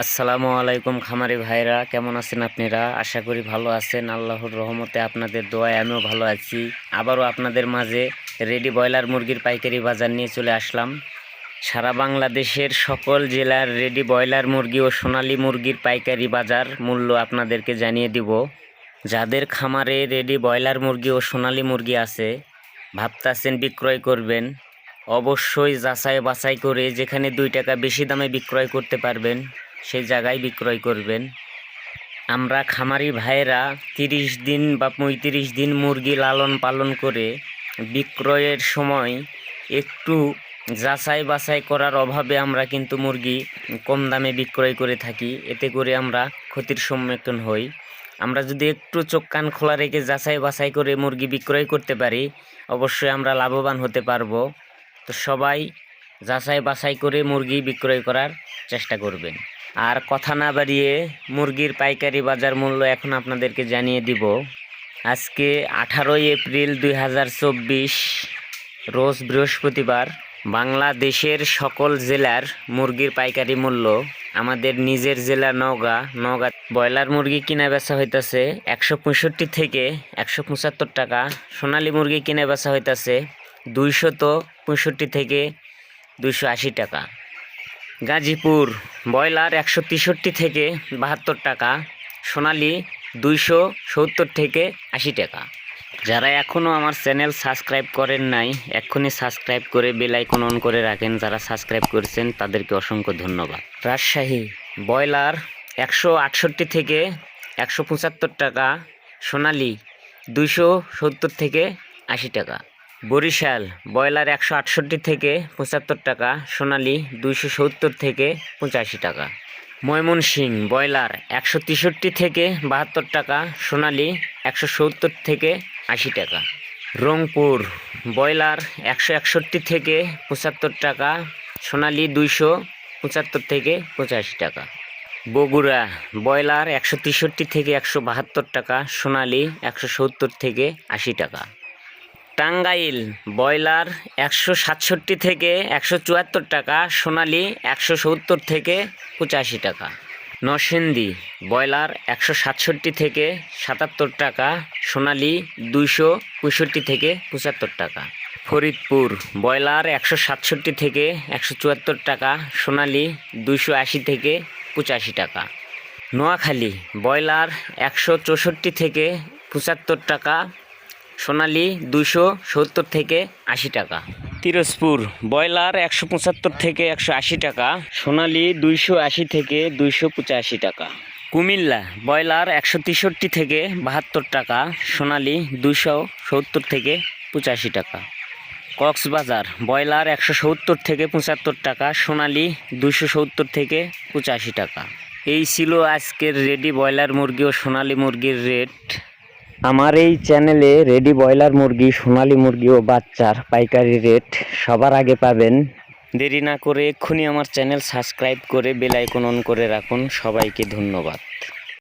আসসালামু আলাইকুম খামারি ভাইরা, কেমন আছেন আপনারা? আশা করি ভালো আছেন। আল্লাহর রহমতে আপনাদের দোয়ায় আমিও ভালো আছি। আবারও আপনাদের মাঝে রেডি ব্রয়লার মুরগির পাইকারি বাজার নিয়ে চলে আসলাম। সারা বাংলাদেশের সকল জেলার রেডি ব্রয়লার মুরগি ও সোনালী মুরগির পাইকারি বাজার মূল্য আপনাদেরকে জানিয়ে দিব। যাদের খামারে রেডি ব্রয়লার মুরগি ও সোনালী মুরগি আছে, ভাবতাছেন বিক্রয় করবেন, অবশ্যই যাচাই বাছাই করে যেখানে 2 টাকা বেশি দামে বিক্রয় করতে পারবেন সেই জায়গায় বিক্রয় করবেন। আমরা খামারি ভাইয়েরা 30 দিন বা 35 দিন মুরগি লালন পালন করে বিক্রয়ের সময় একটু যাচাই বাছাই করার অভাবে আমরা কিন্তু মুরগি কম দামে বিক্রয় করে থাকি। এতে করে আমরা ক্ষতির সম্মুখীন হই। আমরা যদি একটু চোখ কান খোলা রেখে যাচাই বাছাই করে মুরগি বিক্রয় করতে পারি, অবশ্যই আমরা লাভবান হতে পারবো। তো সবাই যাচাই বাছাই করে মুরগি বিক্রয় করার চেষ্টা করবেন। আর কথা না বাড়িয়ে মুরগির পাইকারি বাজার মূল্য এখন আপনাদেরকে জানিয়ে দিব। আজকে 18 এপ্রিল 2024 রোজ বৃহস্পতিবার। বাংলাদেশের সকল জেলার মুরগির পাইকারি মূল্য। আমাদের নিজের জেলা নওগাঁ ব্রয়লার মুরগি কিনা বেচা হইতাছে 165 থেকে 175 টাকা। সোনালী মুরগি কিনা বেচা হইতাছে 265 থেকে 280 টাকা। গাজীপুর ব্রয়লার 163 থেকে 72 টাকা, সোনালী 270 থেকে 80 টাকা। যারা এখনও আমার চ্যানেল সাবস্ক্রাইব করেন নাই, এক্ষুনি সাবস্ক্রাইব করে বেল আইকন অন করে রাখেন। যারা সাবস্ক্রাইব করেছেন তাদেরকে অসংখ্য ধন্যবাদ। রাজশাহী ব্রয়লার 168 থেকে 175 টাকা, সোনালী 270 থেকে 80 টাকা। বরিশাল ব্রয়লার 168 থেকে 75 টাকা, সোনালী 270 থেকে 85 টাকা। ময়মনসিংহ ব্রয়লার 163 থেকে 72 টাকা, সোনালী 170 থেকে 80 টাকা। রংপুর ব্রয়লার 161 থেকে 75 টাকা, সোনালী 275 থেকে 85 টাকা। বগুড়া ব্রয়লার 163 থেকে 172 টাকা, সোনালী 170 থেকে 80 টাকা। টাঙ্গাইল ব্রয়লার 167 থেকে 174 টাকা, সোনালী 170 থেকে 85 টাকা। নরসিংদী ব্রয়লার 167 থেকে 77 টাকা, সোনালী 265 থেকে 75 টাকা। ফরিদপুর ব্রয়লার 167 থেকে 174 টাকা, সোনালী 280 থেকে 85 টাকা। নোয়াখালী ব্রয়লার 164 থেকে 75 টাকা, সোনালী 270 থেকে 80 টাকা। পিরোজপুর ব্রয়লার 175 থেকে 180 টাকা, সোনালী 280 থেকে 285 টাকা। কুমিল্লা ব্রয়লার 163 থেকে 72 টাকা, সোনালী 270 থেকে 85 টাকা। কক্সবাজার ব্রয়লার 170 থেকে 75 টাকা, সোনালী 270 থেকে 85 টাকা। এই ছিল আজকের রেডি ব্রয়লার মুরগি ও সোনালী মুরগির রেট। আমার এই চ্যানেলে রেডি ব্রয়লার মুরগি, সোনালী মুরগি ও বাচ্চার পাইকারি রেট সবার আগে পাবেন। দেরি না করে এক্ষুনি আমার চ্যানেল সাবস্ক্রাইব করে বেল আইকন অন করে রাখুন। সবাইকে ধন্যবাদ।